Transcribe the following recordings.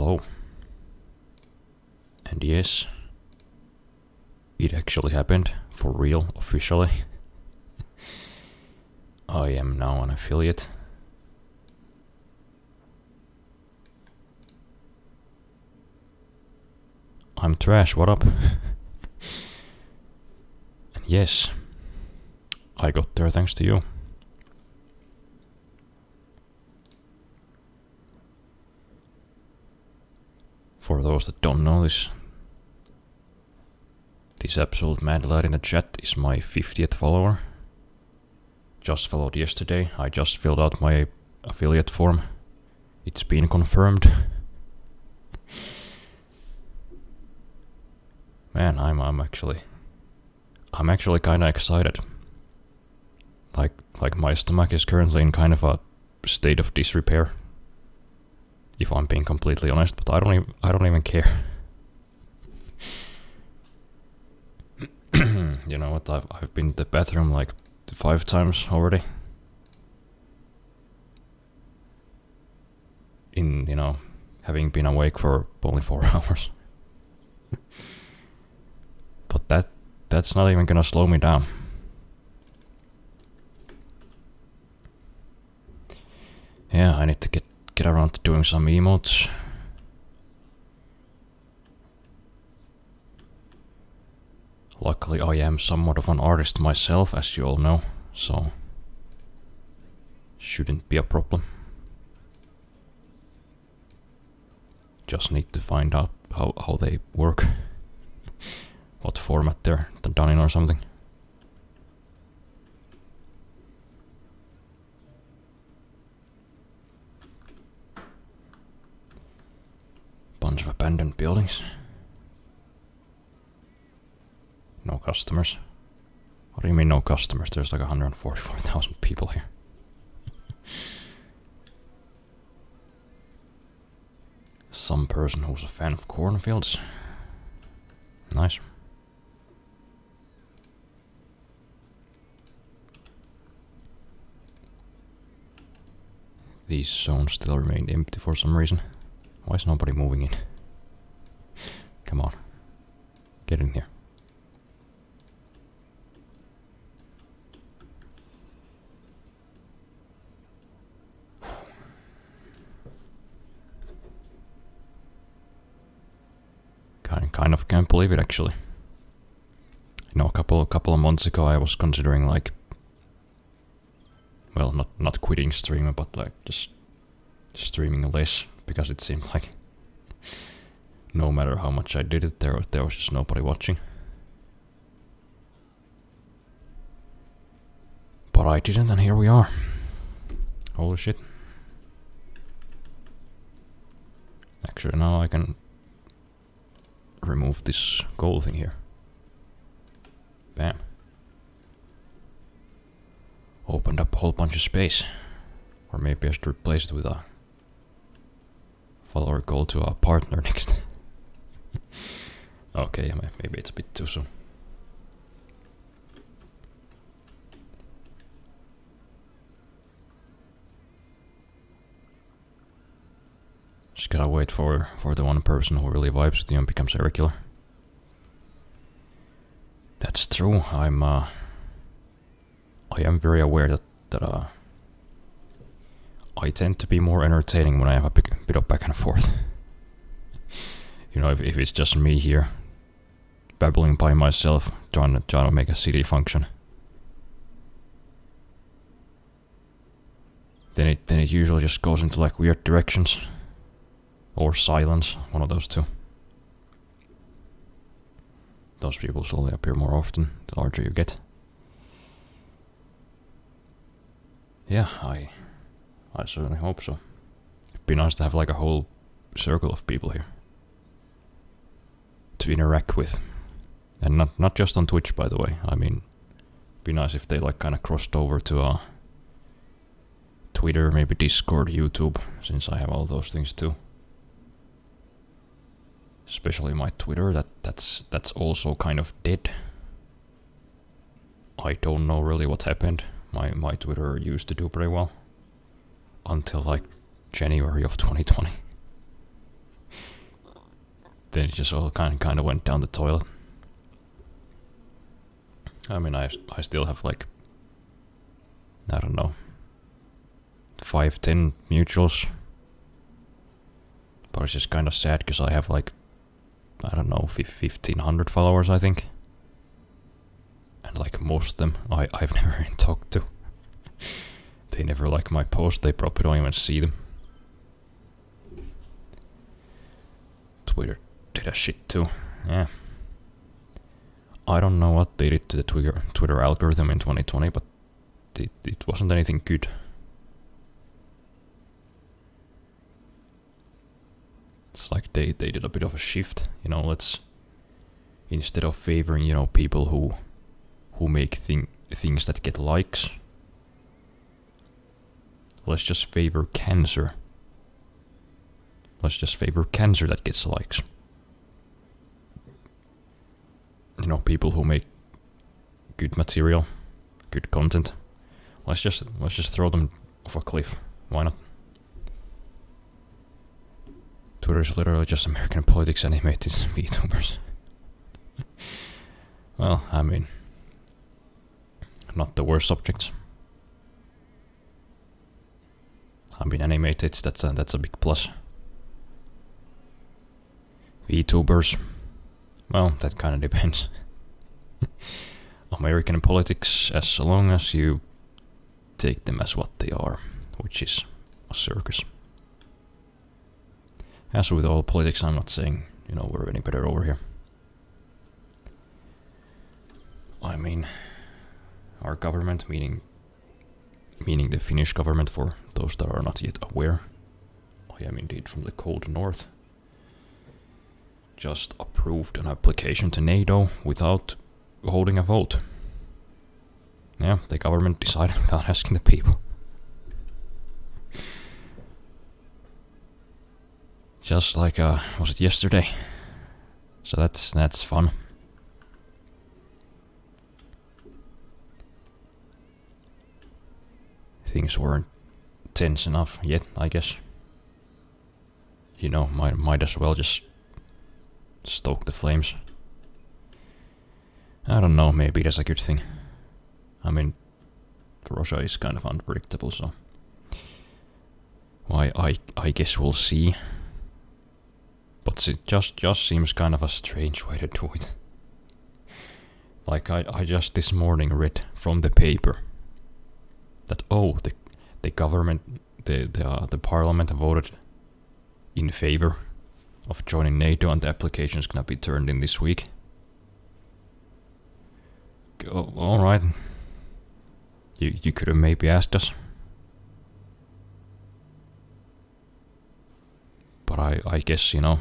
Hello. And yes, it actually happened, for real, officially. I am now an affiliate. I'm Trash, what up? And yes, I got there thanks to you. For those that don't know this absolute mad lad in the chat is my 50th follower. Just followed yesterday. I just filled out my affiliate form. It's been confirmed. Man, I'm actually kinda excited. Like my stomach is currently in kind of a state of disrepair. If I'm being completely honest, but I don't even care. You know what? I've been to the bathroom like 5 times already. In, you know, having been awake for only 4 hours. But that's not even gonna slow me down. Yeah, I need to get around to doing some emotes. Luckily, I am somewhat of an artist myself, as you all know, so shouldn't be a problem. Just need to find out how they work, what format they're done in or something. Bunch of abandoned buildings. No customers. What do you mean no customers? There's like 144,000 people here. Some person who's a fan of cornfields. Nice. These zones still remain empty for some reason. Why is nobody moving in? Come on. Get in here. Kind of can't believe it, actually. You know, a couple of months ago I was considering, like, well, not quitting streaming, but like just streaming less, because it seemed like no matter how much I did it, there was just nobody watching. But I didn't, and here we are. Holy shit. Actually, now I can remove this gold thing here. Bam. Opened up a whole bunch of space. Or maybe I should replace it with a follower goal to a partner next. Okay, maybe it's a bit too soon. Just gotta wait for the one person who really vibes with you and becomes a regular. That's true. I am very aware that I tend to be more entertaining when I have a bit of back and forth. You know, if it's just me here, babbling by myself, trying to make a city function, then it usually just goes into like weird directions. Or silence, one of those two. Those people slowly appear more often, the larger you get. Yeah, I certainly hope so. It'd be nice to have like a whole circle of people here to interact with. And not just on Twitch, by the way. I mean, it'd be nice if they like kind of crossed over to Twitter, maybe Discord, YouTube, since I have all those things too. Especially my Twitter, that's also kind of dead. I don't know really what happened. My Twitter used to do pretty well. Until like January of 2020. then it just all kind of went down the toilet. I mean, I still have like, I don't know, 5-10 mutuals. But it's just kind of sad because I have like, I don't know, 1,500 followers, I think. And like most of them, I've never even talked to. They never like my post, they probably don't even see them. Twitter did a shit too, yeah. I don't know what they did to the Twitter algorithm in 2020, but it wasn't anything good. It's like they did a bit of a shift, you know, let's, instead of favoring, you know, people who make things that get likes, let's just favor cancer. Let's just favor cancer that gets likes. You know, people who make good material, good content. Let's just throw them off a cliff. Why not? Twitter is literally just American politics animated VTubers. Well, I mean, not the worst subjects. I mean, animated, that's a big plus. VTubers, well, that kind of depends. American politics, as long as you take them as what they are, which is a circus. As with all politics, I'm not saying, you know, we're any better over here. I mean, our government, meaning the Finnish government, for those that are not yet aware, I am indeed from the cold north, just approved an application to NATO without holding a vote. Yeah, the government decided without asking the people. Just like, was it yesterday? So that's fun. Things weren't tense enough yet, I guess. You know, might as well just stoke the flames. I don't know, maybe that's a good thing. I mean, Russia is kind of unpredictable, so why I guess we'll see. But it just seems kind of a strange way to do it. Like I just this morning read from the paper that the government, the parliament voted in favor of joining NATO, and the application is gonna be turned in this week. All right, you could have maybe asked us, but I guess, you know,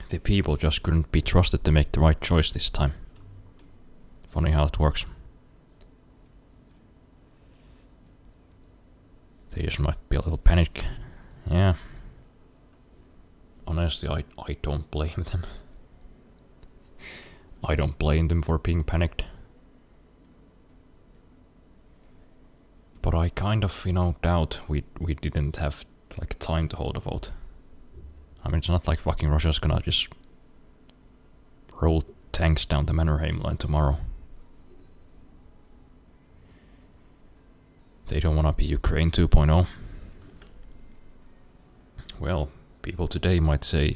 the people just couldn't be trusted to make the right choice this time. Funny how it works. They just might be a little panicked. Yeah. Honestly, I don't blame them. I don't blame them for being panicked. But I kind of, you know, doubt we didn't have like time to hold a vote. I mean, it's not like fucking Russia's gonna just roll tanks down the Mannerheim line tomorrow. They don't wanna be Ukraine 2.0. Well, people today might say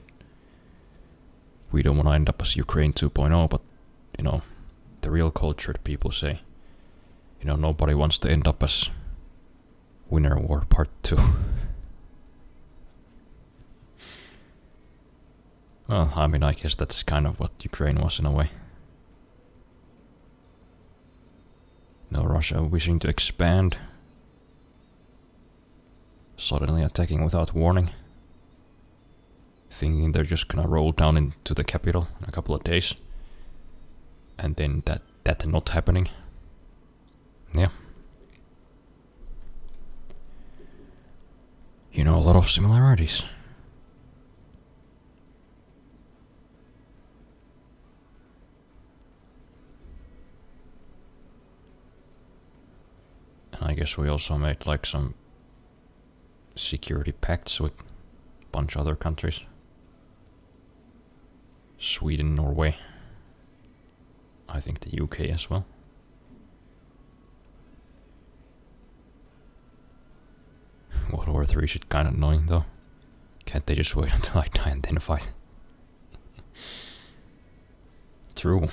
we don't wanna end up as Ukraine 2.0, but, you know, the real cultured people say, you know, nobody wants to end up as Winter War Part 2. Well, I mean, I guess that's kind of what Ukraine was in a way. You know, Russia wishing to expand, suddenly attacking without warning, thinking they're just gonna roll down into the capital in a couple of days, and then that not happening. Yeah. You know, a lot of similarities. And I guess we also made like some security pacts with a bunch of other countries. Sweden, Norway. I think the UK as well. World War III shit kinda annoying though. Can't they just wait until I die and then fight? True.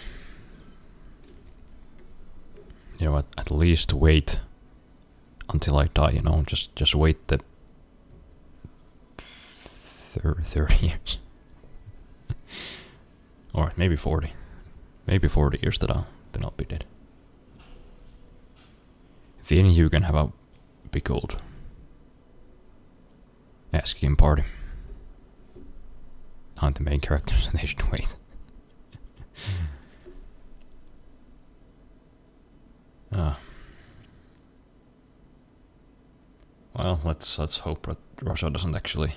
You know what, at least wait until I die, you know, just wait the 30 years. Or maybe 40. Maybe 40 years then I'll be dead. Then you can have a big old skiing party. I'm the main characters and they should wait. Well, let's hope that Russia doesn't actually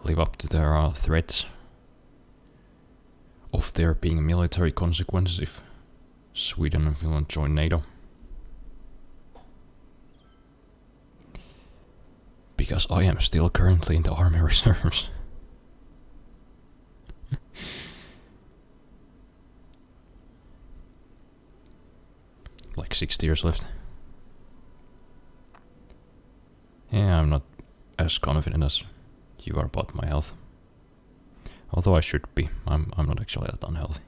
live up to their threats of there being military consequences if Sweden and Finland join NATO. Because I am still currently in the army reserves. Like 60 years left. Yeah, I'm not as confident as you are about my health. Although I should be. I'm not actually that unhealthy.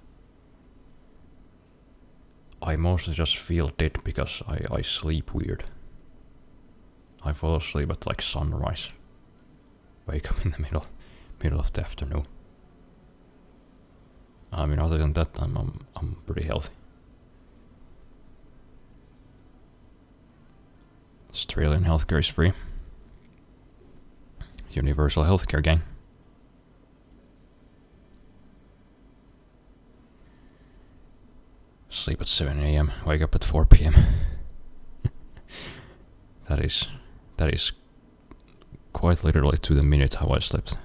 I mostly just feel dead because I sleep weird. I fall asleep at like sunrise. Wake up in the middle of the afternoon. I mean, other than that, I'm pretty healthy. Australian healthcare is free. Universal healthcare, gang. Sleep at 7 AM, wake up at 4 PM. That is quite literally to the minute how I slept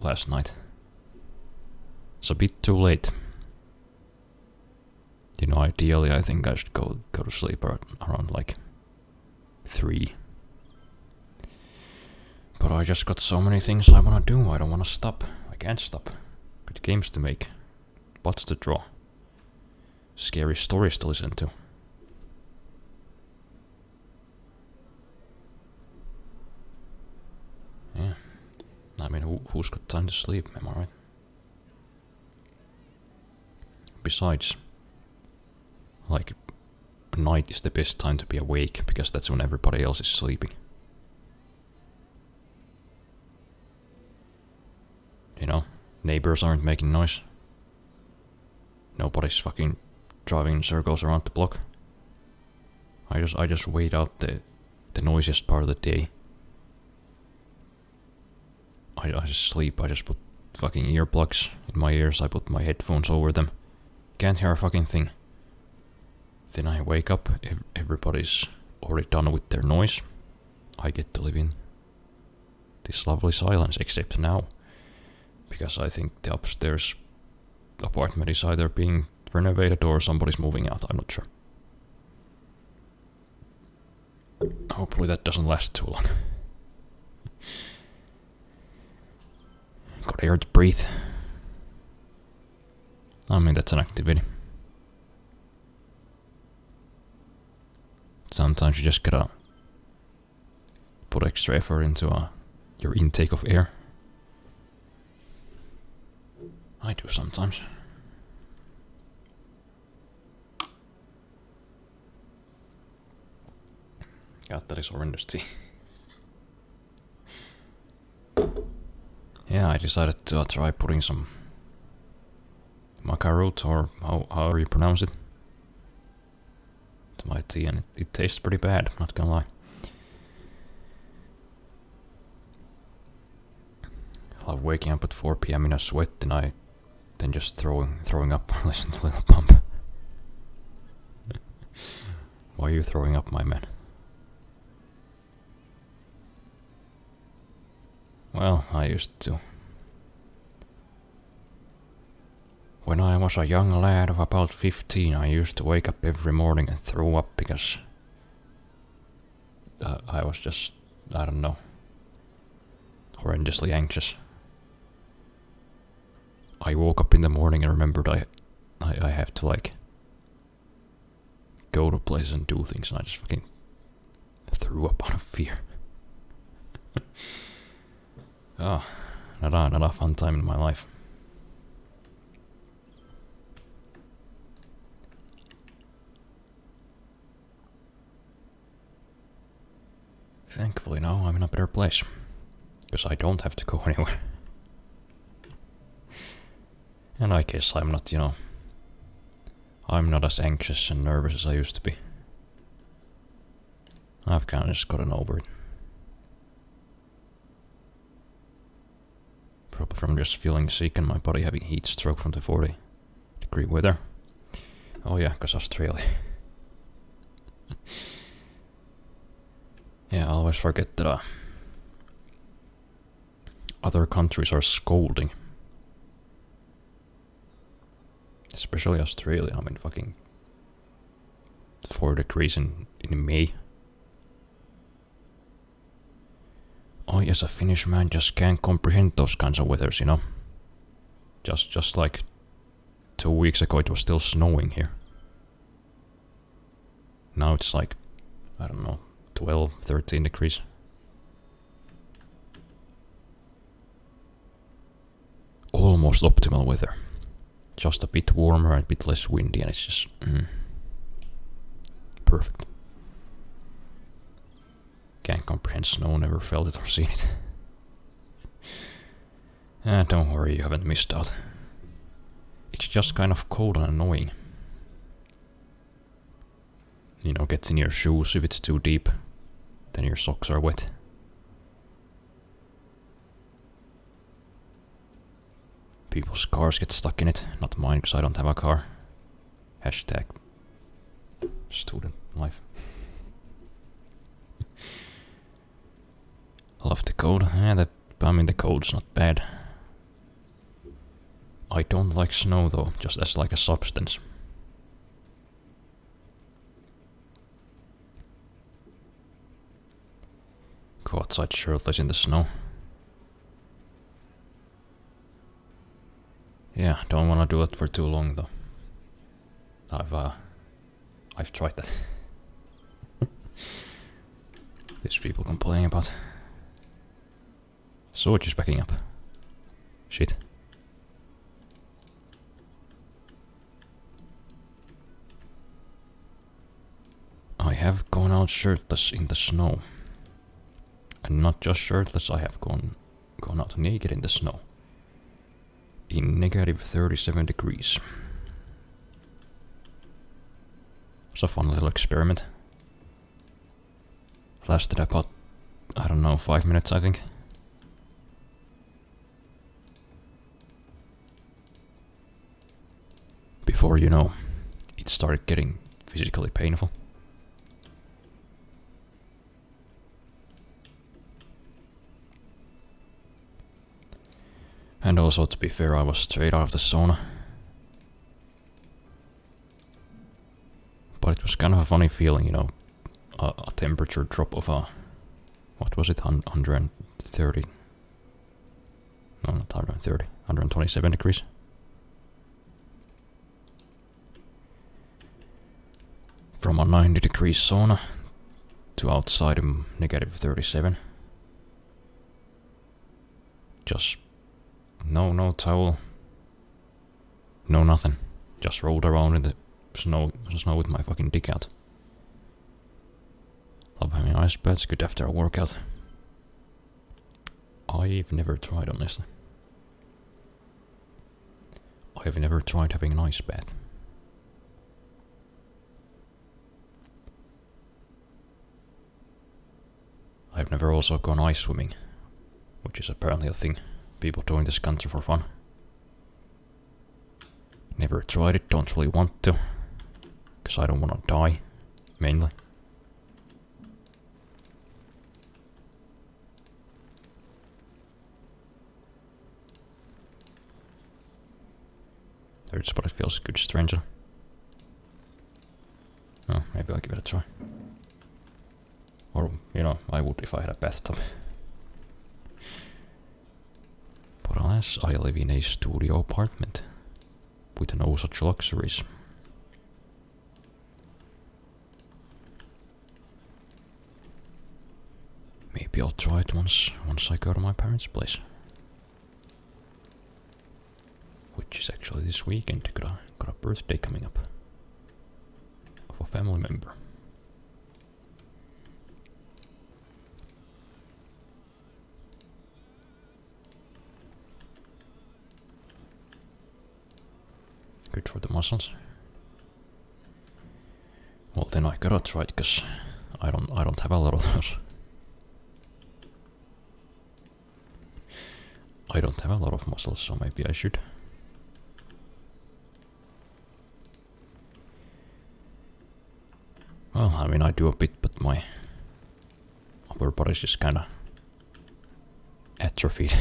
last night. It's a bit too late. You know, ideally I think I should go to sleep around like 3. But I just got so many things I wanna do, I don't wanna stop. I can't stop. Good games to make. Pots to draw. Scary stories to listen to. Yeah. I mean, who's got time to sleep, am I right? Besides, like, night is the best time to be awake, because that's when everybody else is sleeping. You know, neighbors aren't making noise. Nobody's fucking driving in circles around the block. I just wait out the noisiest part of the day. I just sleep. I just put fucking earplugs in my ears. I put my headphones over them. Can't hear a fucking thing. Then I wake up. Everybody's already done with their noise. I get to live in this lovely silence, except now, because I think the upstairs apartment is either being renovated or somebody's moving out. I'm not sure. Hopefully that doesn't last too long. Got air to breathe. I mean, that's an activity. Sometimes you just gotta put extra effort into your intake of air. I do sometimes. God, that is horrendous tea. Yeah, I decided to try putting some maca root, or however you pronounce it, to my tea, and it tastes pretty bad, not gonna lie. I love waking up at 4 PM in a sweat, and then just throwing up. Listen to Little Pump. Why are you throwing up, my man? Well, I used to. When I was a young lad of about 15, I used to wake up every morning and throw up because I was just, I don't know, horrendously anxious. I woke up in the morning and remembered I have to like go to places and do things, and I just fucking threw up out of fear. Oh, not a fun time in my life. Thankfully now I'm in a better place, because I don't have to go anywhere. And I guess I'm not, I'm not as anxious and nervous as I used to be. I've kind of just gotten over it. Probably from just feeling sick and my body having heat stroke from the 40-degree weather. Oh yeah, because Australia. Yeah, I always forget that other countries are scolding. Especially Australia. I mean, fucking 4 degrees in May. I, as a Finnish man, just can't comprehend those kinds of weathers, Just like 2 weeks ago, it was still snowing here. Now it's like, I don't know, 12, 13 degrees. Almost optimal weather. Just a bit warmer and a bit less windy, and it's just perfect. Can't comprehend snow, never felt it or seen it. Don't worry, you haven't missed out. It's just kind of cold and annoying. Gets in your shoes if it's too deep, then your socks are wet. People's cars get stuck in it, not mine because I don't have a car. Hashtag student life. Love the code. The code's not bad. I don't like snow though, just as like a substance. Go outside shirtless in the snow. Yeah, don't wanna do it for too long though. I've tried that. There's people complaining about. Sword is backing up. Shit. I have gone out shirtless in the snow. And not just shirtless, I have gone out naked in the snow. In negative 37 degrees. It's a fun little experiment. Lasted about, I don't know, 5 minutes I think. Before it started getting physically painful. And also, to be fair, I was straight out of the sauna. But it was kind of a funny feeling, a temperature drop of what was it, 130? No, not 130, 127 degrees. From a 90-degree sauna to outside in negative 37. Just no towel, no nothing. Just rolled around in the snow with my fucking dick out. Love having ice baths, good after a workout. I've never tried, honestly. I've never tried having an ice bath. I've never also gone ice swimming, which is apparently a thing people do in this country for fun. Never tried it, don't really want to, because I don't want to die, mainly. Hurts, but it feels good, stranger. Oh, maybe I'll give it a try. Or, I would if I had a bathtub. But as I live in a studio apartment with no such luxuries. Maybe I'll try it once I go to my parents' place. Which is actually this weekend. Got a birthday coming up of a family member. Good for the muscles. Well, then I gotta try it, cause I don't have a lot of those. I don't have a lot of muscles, so maybe I should. Well, I mean, I do a bit, but my upper body's just kinda atrophied.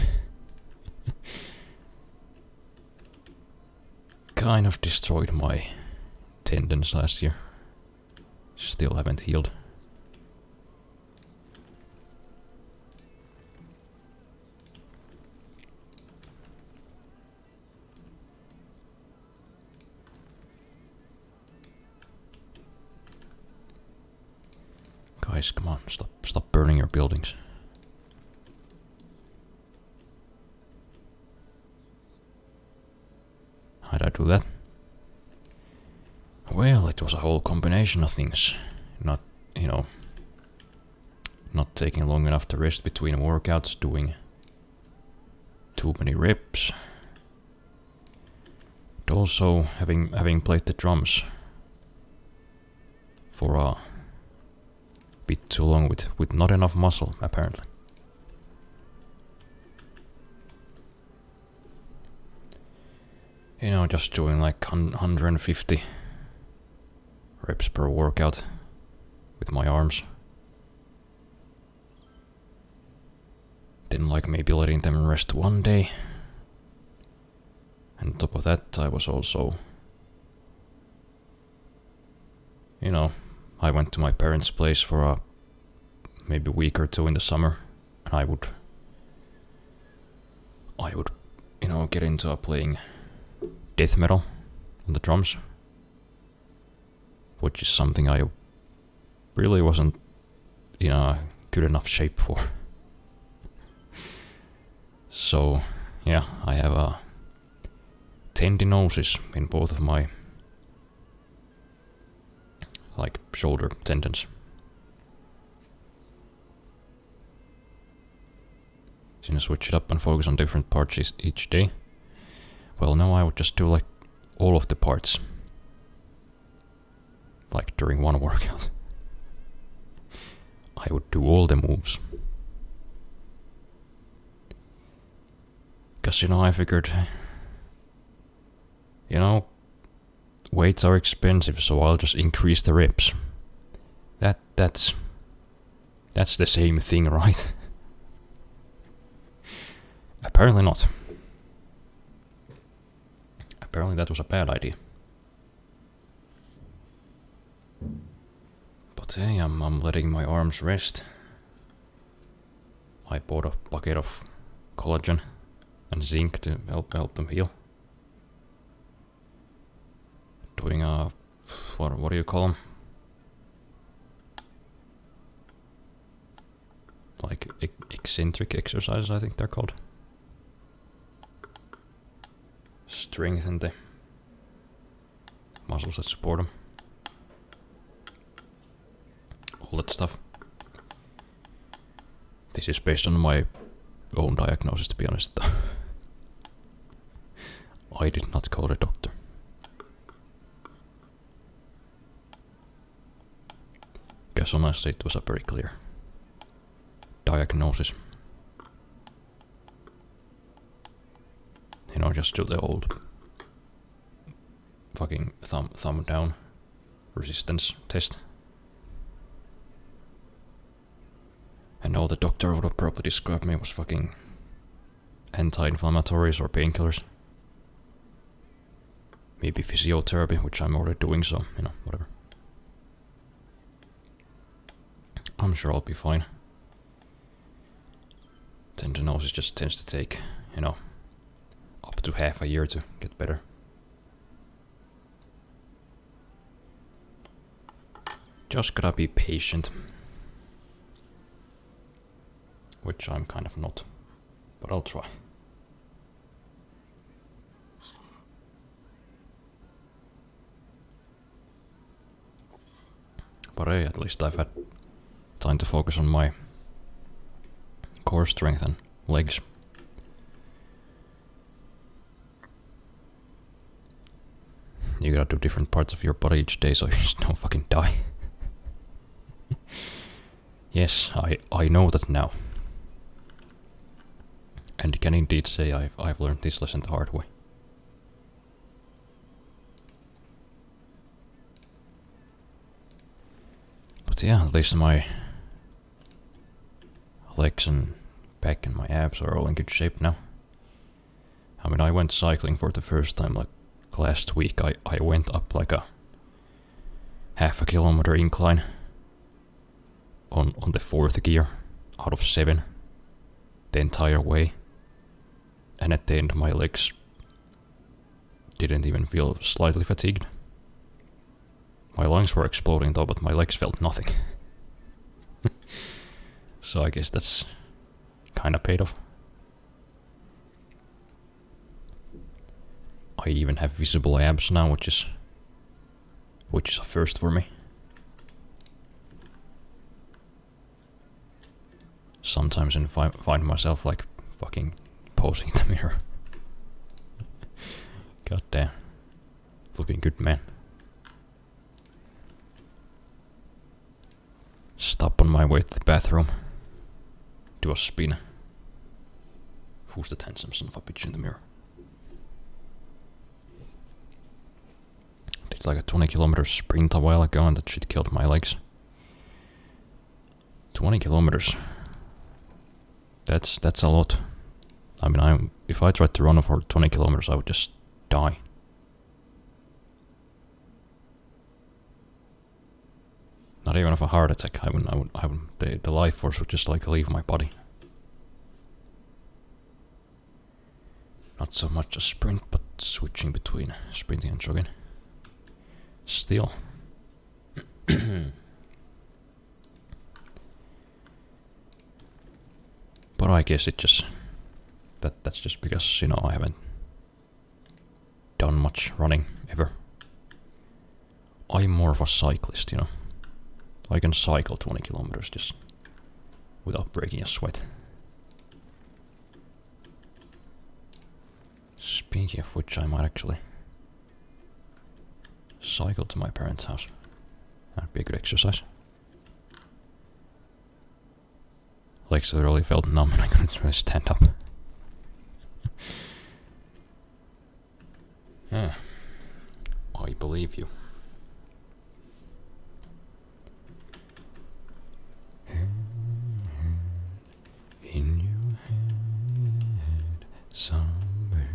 Kind of destroyed my tendons last year. Still haven't healed. Guys, come on, stop burning your buildings. How'd I do that? Well, it was a whole combination of things. Not, you know, not taking long enough to rest between workouts, doing too many reps. And also having played the drums for a bit too long with not enough muscle, apparently. You know, just doing like 150 reps per workout with my arms. Then like maybe letting them rest one day. And on top of that, I was also, you know, I went to my parents' place for a maybe a week or two in the summer, and I would, you know, get into playing death metal on the drums, which is something I really wasn't, you know, good enough shape for. So, yeah, I have tendinosis in both of my like shoulder tendons. So, switch it up and focus on different parts each day. Well, no, I would just do like all of the parts, like during one workout. I would do all the moves. Cause, you know, I figured, you know, weights are expensive, so I'll just increase the reps. That's the same thing, right? Apparently not. Apparently that was a bad idea. But hey, I'm letting my arms rest. I bought a bucket of collagen and zinc to help them heal. Doing what do you call them? Like eccentric exercises, I think they're called. Strengthen the muscles that support them. All that stuff. This is based on my own diagnosis, to be honest, though. I did not call a doctor. Guess honestly it was a very clear diagnosis. You know, just do the old fucking thumb down resistance test. And all the doctor would have probably described me was fucking anti-inflammatories or painkillers. Maybe physiotherapy, which I'm already doing, so, you know, whatever. I'm sure I'll be fine. Tendinosis just tends to take, you know, up to half a year to get better. Just gotta be patient. Which I'm kind of not. But I'll try. But hey, at least I've had time to focus on my core strength and legs. You gotta do different parts of your body each day so you just don't fucking die. Yes, I know that now. And can indeed say I've learned this lesson the hard way. But yeah, at least my legs and back and my abs are all in good shape now. I mean, I went cycling for the first time like last week. I went up like a half a kilometer incline on the 4th gear out of 7 the entire way. And at the end my legs didn't even feel slightly fatigued. My lungs were exploding though, but my legs felt nothing. So I guess that's kinda paid off. I even have visible abs now, which is a first for me. Sometimes I find myself like fucking posing in the mirror. God damn. Looking good, man. Stop on my way to the bathroom. Do a spin. Who's that handsome son of a bitch in the mirror? Did like a 20-kilometer sprint a while ago and that shit killed my legs. 20 kilometers. That's a lot. I mean, if I tried to run for 20 kilometers, I would just die. Not even of a heart attack. The life force would just like leave my body. Not so much a sprint, but switching between sprinting and jogging. Still. But I guess it just that's just because, you know, I haven't done much running ever. I'm more of a cyclist, you know. I can cycle 20 kilometers just without breaking a sweat. Speaking of which, I might actually cycle to my parents' house. That'd be a good exercise. Legs literally felt numb and I couldn't really stand up. Yeah, I believe you. In your head, zombie,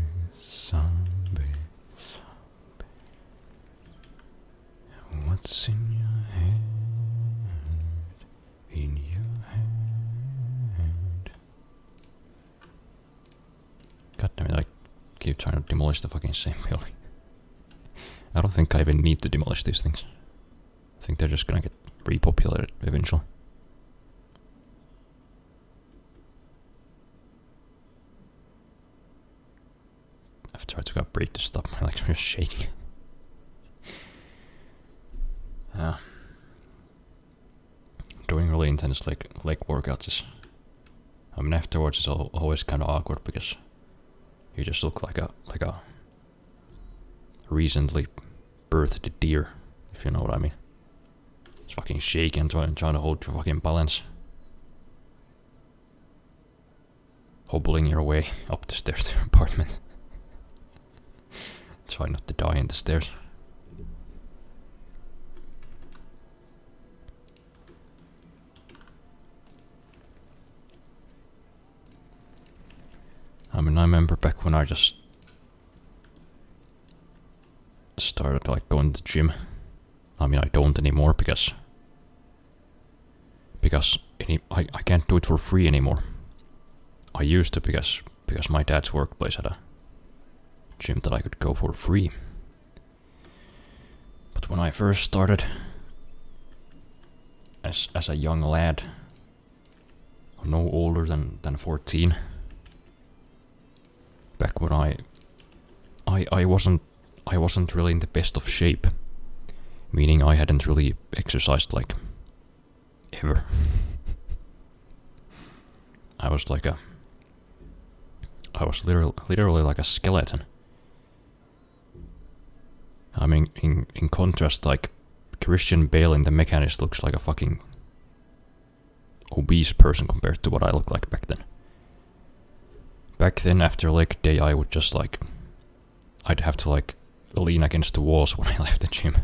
zombie, zombie. What's in your head? In your head. God damn it, I keep trying to demolish the fucking same building. I don't think I even need to demolish these things. I think they're just gonna get repopulated eventually. I've tried to go breathe to stop my legs from just shaking. Doing really intense leg workouts is, I mean, afterwards it's always kind of awkward because you just look like a recently birthed deer, if you know what I mean. It's fucking shaking, trying to hold your fucking balance. Hobbling your way up the stairs to your apartment. Try not to die in the stairs. I mean, I remember back when I just started like going to the gym. I mean, I don't anymore because I can't do it for free anymore. I used to because my dad's workplace had a gym that I could go for free. But when I first started as a young lad, no older than 14, back when I wasn't really in the best of shape, meaning I hadn't really exercised like ever. I was literally like a skeleton. I mean, in contrast, like Christian Bale in The Mechanist looks like a fucking obese person compared to what I looked like back then. Back then, after leg day, I would just like, I'd have to like lean against the walls when I left the gym.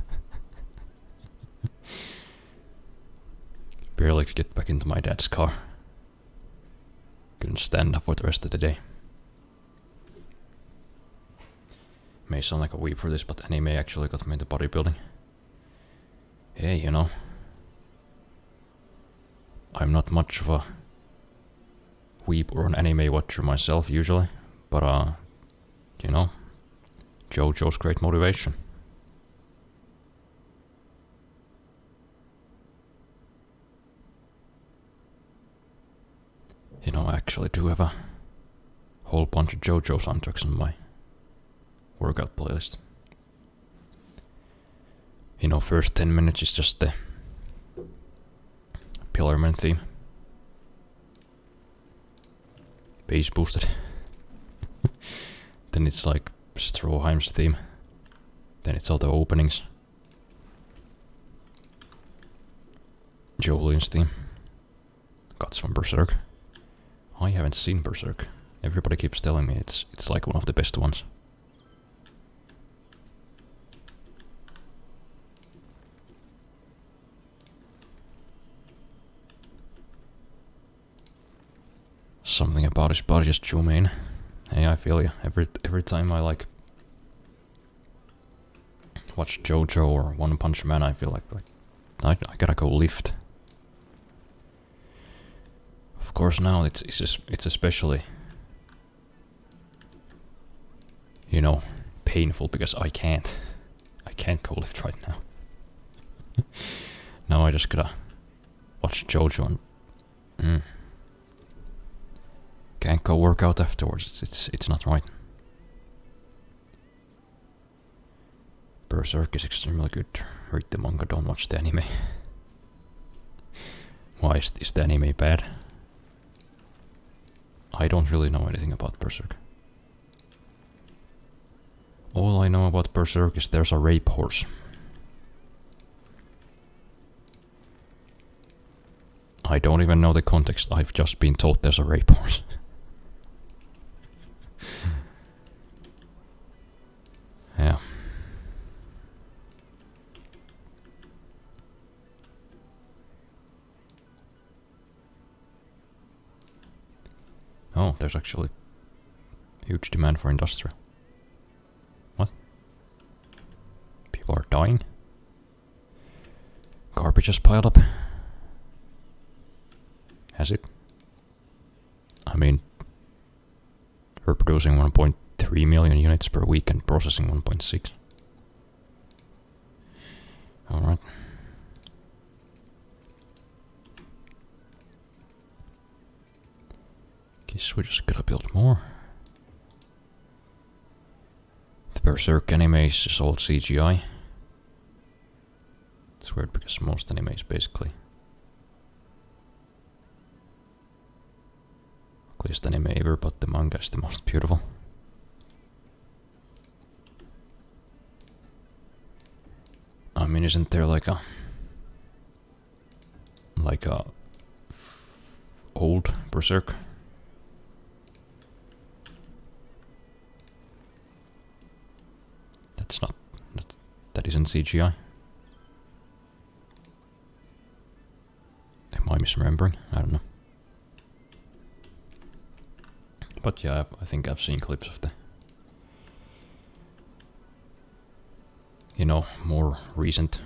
Barely could get back into my dad's car. Couldn't stand up for the rest of the day. May sound like a weep for this, but anime actually got me into bodybuilding. Hey, you know, I'm not much of a weep or an anime watcher myself usually, but you know, JoJo's great motivation. You know, I actually do have a whole bunch of JoJo soundtracks on my workout playlist. You know, first 10 minutes is just the Pillarman theme. Bass boosted. Then it's like Stroheim's theme. Then it's all the openings. Jolene's theme. Got some Berserk. I haven't seen Berserk. Everybody keeps telling me it's like one of the best ones. Something about his body just drew me in. Hey, I feel you. Every time I like watch JoJo or One Punch Man, I feel like I gotta go lift. Of course, now it's especially, you know, painful because I can't go lift right now. Now I just gotta watch JoJo and can't go work out afterwards. It's not right. Berserk is extremely good. Read the manga, don't watch the anime. Why is the anime bad? I don't really know anything about Berserk. All I know about Berserk is there's a rape horse. I don't even know the context, I've just been told there's a rape horse. Yeah. Oh, there's actually huge demand for industrial. What? People are dying? Garbage has piled up? Has it? I mean, we're producing 1.3 million units per week and processing 1.6. Alright. Guess we just gotta build more. The Berserk anime is just all CGI. It's weird because most anime is basically ugliest anime ever, but the manga is the most beautiful. I mean, isn't there like a old Berserk? That isn't CGI. Am I misremembering? I don't know. But yeah, I think I've seen clips of the, you know, more recent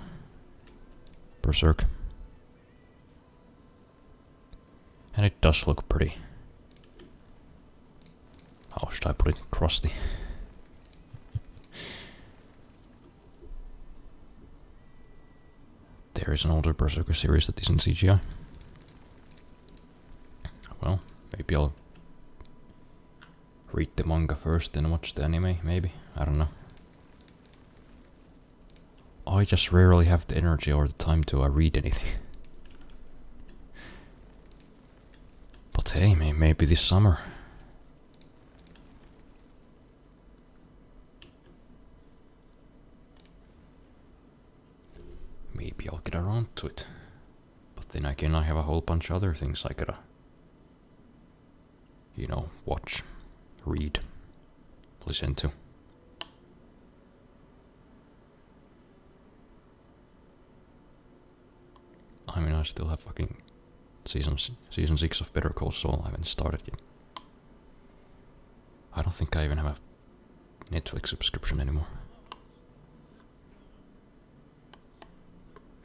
Berserk. And it does look pretty, how should I put it, crusty. there is an older Berserker series that isn't CGI. Well, maybe I'll read the manga first, then watch the anime, maybe. I don't know. I just rarely have the energy or the time to read anything. But hey, maybe this summer. Maybe I'll get around to it. But then again, I have a whole bunch of other things I gotta, you know, watch, read, listen to. I mean, I still have fucking season 6 of Better Call Saul. I haven't started yet. I don't think I even have a Netflix subscription anymore.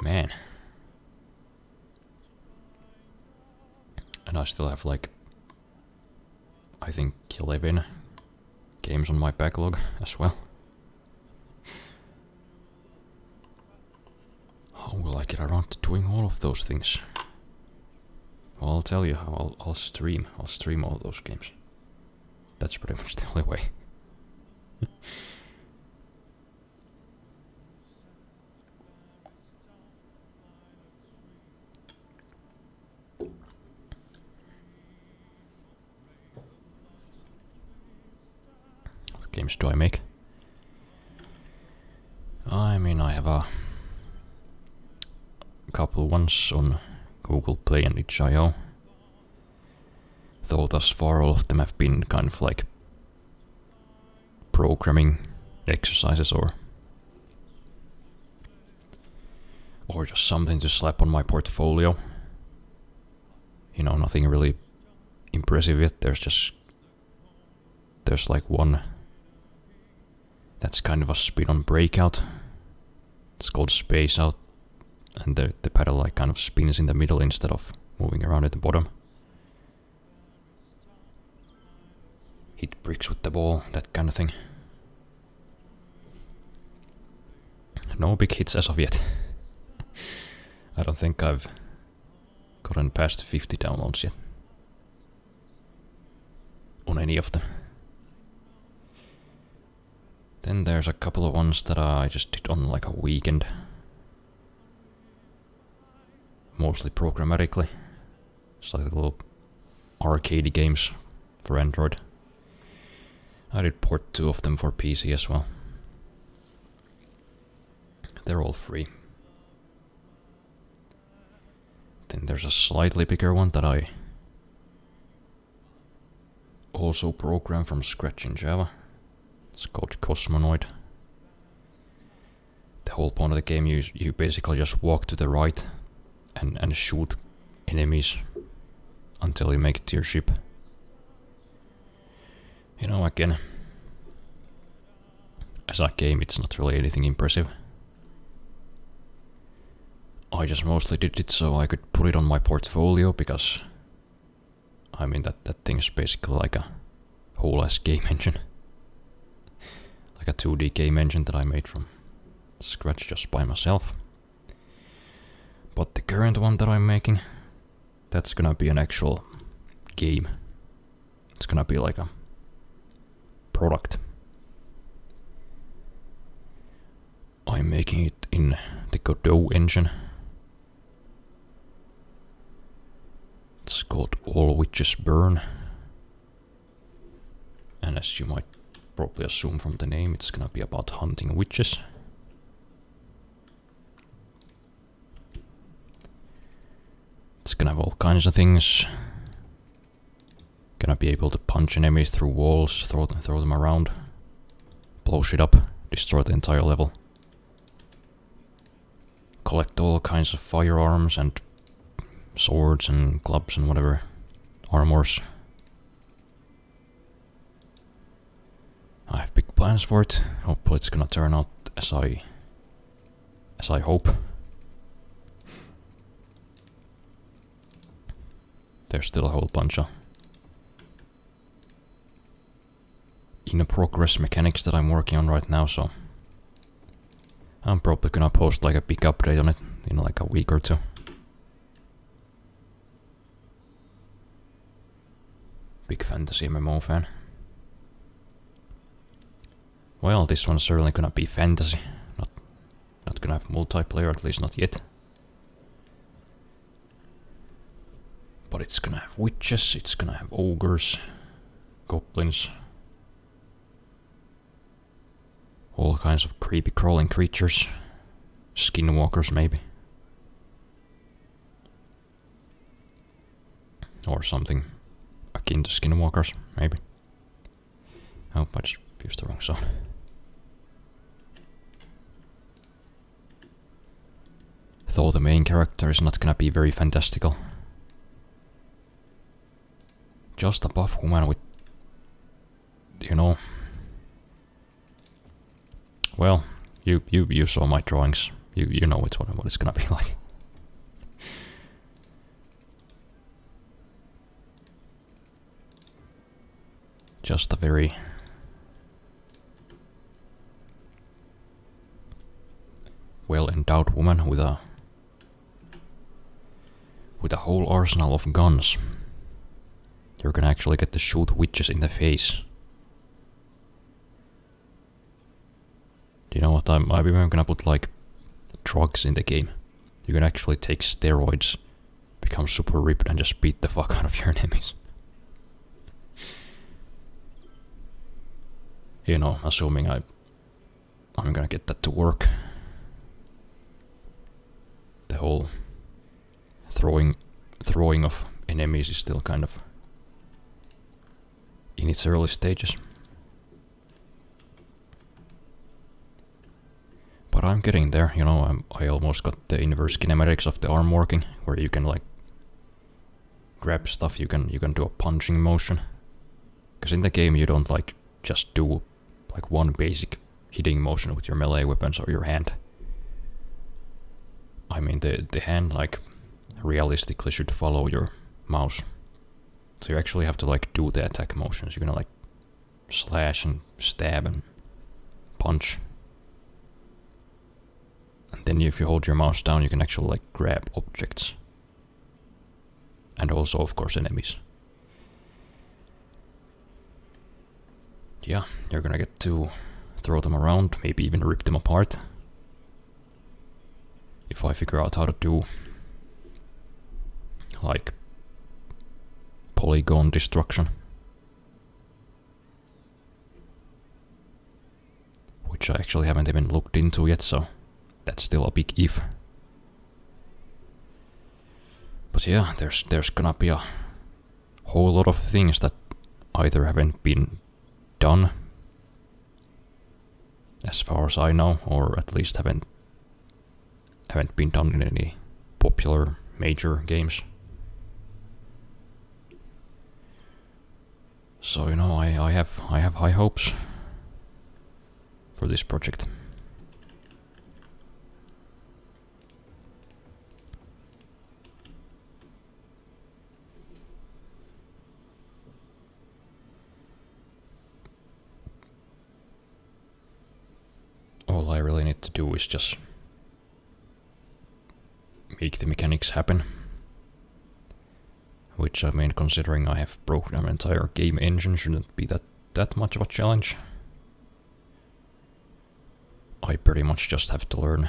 Man. And I still have like, I think 11 games on my backlog as well. How will I get around to doing all of those things? Well, I'll tell you how I'll stream. I'll stream all those games. That's pretty much the only way. What games do I make? I mean, I have a couple ones on Google Play and itch.io. Though thus far all of them have been kind of like programming exercises or just something to slap on my portfolio. You know, nothing really impressive yet. There's like one that's kind of a spin on Breakout. It's called Space Out, and the pedal like kind of spins in the middle instead of moving around at the bottom. Hit bricks with the ball, that kind of thing. No big hits as of yet. I don't think I've gotten past 50 downloads yet on any of them. Then there's a couple of ones that I just did on like a weekend. Mostly programmatically. It's like little arcade games for Android. I did port 2 of them for PC as well. They're all free. Then there's a slightly bigger one that I also programmed from scratch in Java. It's called Cosmonoid. The whole point of the game, you basically just walk to the right and shoot enemies until you make it to your ship. You know, again, as a game, it's not really anything impressive. I just mostly did it so I could put it on my portfolio because, I mean, that thing's basically like a whole ass game engine. Like a 2D game engine that I made from scratch just by myself. But the current one that I'm making, that's gonna be an actual game. It's gonna be like a product. I'm making it in the Godot engine. It's called All Witches Burn. And as you might probably assume from the name, it's gonna be about hunting witches. It's gonna have all kinds of things. Gonna be able to punch enemies through walls, throw them around, blow shit up, destroy the entire level. Collect all kinds of firearms and swords and clubs and whatever, armors. I have big plans for it. Hopefully it's gonna turn out as I hope. There's still a whole bunch of in-progress mechanics that I'm working on right now, so I'm probably gonna post like a big update on it in like a week or two. Big fantasy MMO fan. Well, this one's certainly gonna be fantasy. Not gonna have multiplayer, at least not yet. But it's gonna have witches, it's gonna have ogres, goblins, all kinds of creepy crawling creatures, skinwalkers maybe. Or something akin to skinwalkers, maybe. Oh, I just used the wrong song. Though the main character is not gonna be very fantastical. Just a buff woman with, you know. Well, you saw my drawings. You know what it's gonna be like. Just a very well-endowed woman with a whole arsenal of guns. You're gonna actually get to shoot witches in the face. Do you know what? I'm even gonna put like drugs in the game. You can actually take steroids, become super ripped, and just beat the fuck out of your enemies. You know, assuming I'm gonna get that to work. The whole throwing of enemies is still kind of in its early stages. But I'm getting there, you know, I almost got the inverse kinematics of the arm working, where you can like grab stuff, you can do a punching motion. Because in the game you don't like just do like one basic hitting motion with your melee weapons or your hand. I mean the hand like realistically should follow your mouse. So you actually have to like do the attack motions. You're gonna like slash and stab and punch. And then if you hold your mouse down, you can actually like grab objects. And also of course enemies. Yeah, you're gonna get to throw them around, maybe even rip them apart. If I figure out how to do like polygon destruction, which I actually haven't even looked into yet, so that's still a big if. But yeah, there's gonna be a whole lot of things that either haven't been done as far as I know, or at least haven't been done in any popular major games. So you know, I have high hopes for this project. All I really need to do is just make the mechanics happen. Which, I mean, considering I have broken an entire game engine, shouldn't be that much of a challenge. I pretty much just have to learn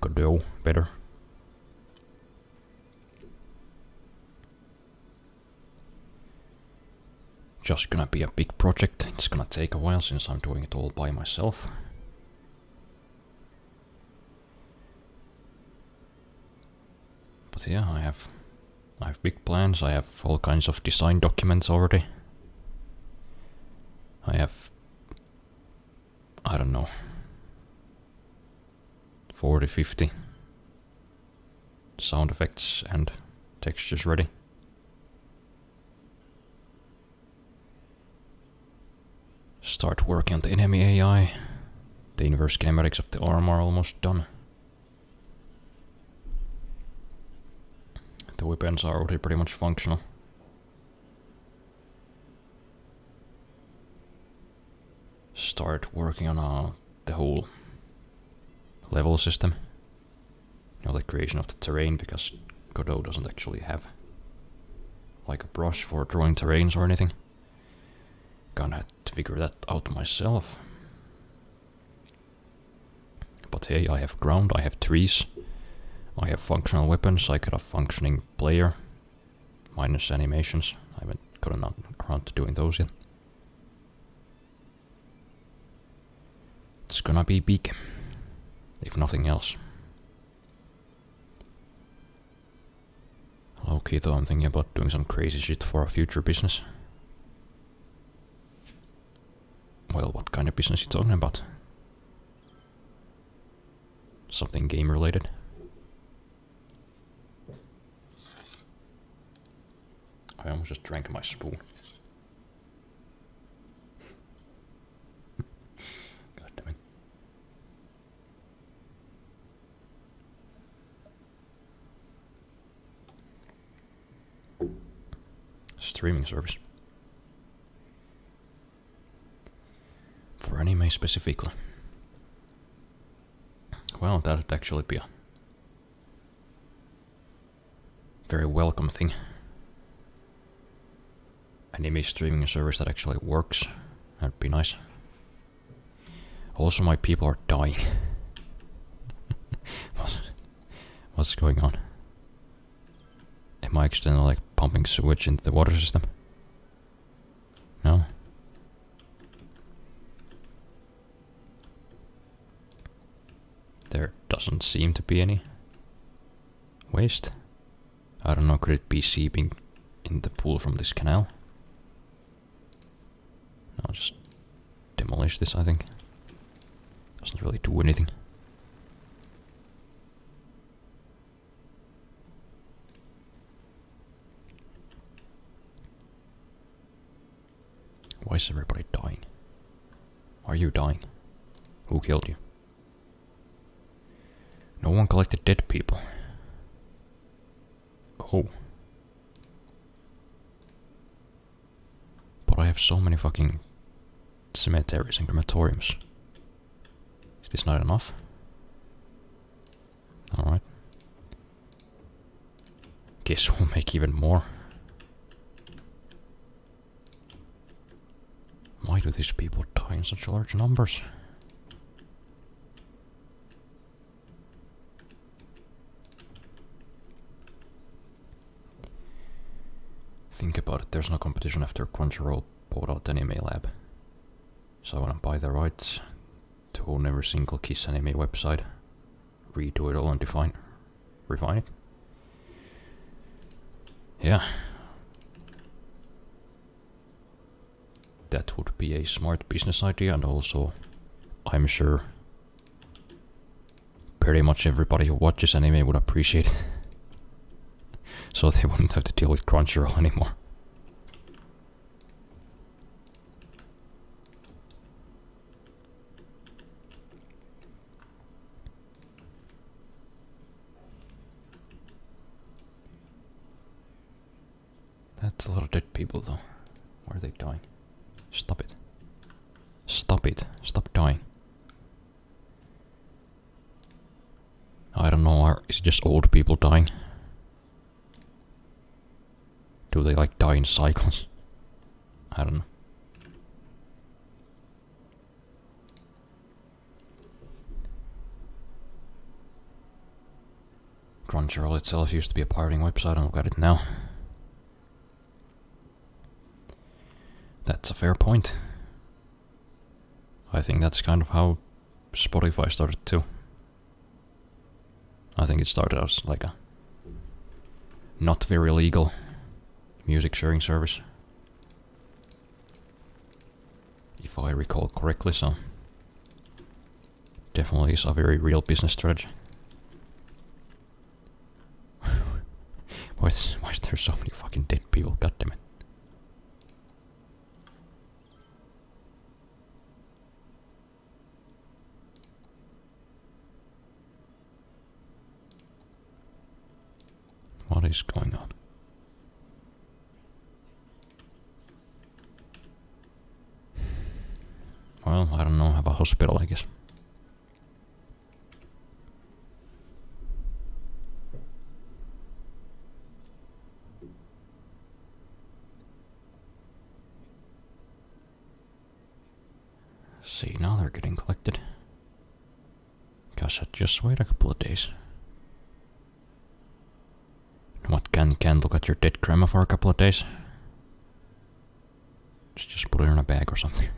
Godot better. Just gonna be a big project. It's gonna take a while since I'm doing it all by myself. But yeah, I have big plans. I have all kinds of design documents already. I have, I don't know, 40, 50 sound effects and textures ready. Start working on the enemy AI. The inverse kinematics of the arm are almost done. The weapons are already pretty much functional. Start working on the whole level system. You know, the creation of the terrain, because Godot doesn't actually have like a brush for drawing terrains or anything. Gonna have to figure that out myself. But hey, I have ground, I have trees, I have functional weapons, I got a functioning player. Minus animations. I haven't gotten around to doing those yet. It's gonna be big, if nothing else. Okay, though, I'm thinking about doing some crazy shit for a future business. Well, what kind of business are you talking about? Something game related? I almost just drank my spoon. God damn it. Streaming service. For anime specifically. Well, that would actually be a very welcome thing. Anime streaming service that actually works. That'd be nice. Also, my people are dying. What's going on? Am I accidentally like pumping sewage into the water system? No? There doesn't seem to be any waste. I don't know, could it be seeping in the pool from this canal? I'll just demolish this, I think. Doesn't really do anything. Why is everybody dying? Are you dying? Who killed you? No one collected dead people. Oh. But I have so many fucking cemeteries and crematoriums. Is this not enough? Alright. Guess we'll make even more. Why do these people die in such large numbers? Think about it, there's no competition after Crunchyroll bought out Anime Lab. So I wanna buy the rights to own every single Kiss Anime website, redo it all and refine it. Yeah. That would be a smart business idea, and also, I'm sure pretty much everybody who watches anime would appreciate it. So they wouldn't have to deal with Crunchyroll anymore. That's a lot of dead people though. Why are they dying? Stop it. Stop it. Stop dying. I don't know, is it just old people dying? Do they like die in cycles? I don't know. Crunchyroll itself used to be a pirating website, and look at it now. That's a fair point. I think that's kind of how Spotify started too. I think it started as like a not very legal music sharing service, if I recall correctly, so definitely is a very real business strategy. why is there so many fucking dead people? God damn it. What is going on? Well, I don't know, have a hospital, I guess. see, now they're getting collected. Gosh, I just wait a couple of days. What, can look at your dead grandma for a couple of days? Just put her in a bag or something.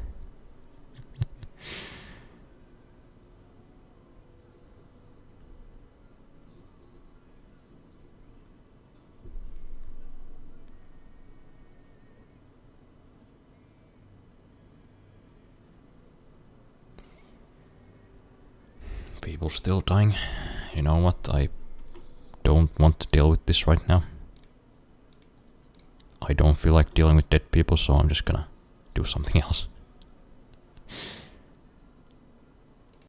People still dying. You know what? I don't want to deal with this right now. I don't feel like dealing with dead people, so I'm just gonna do something else.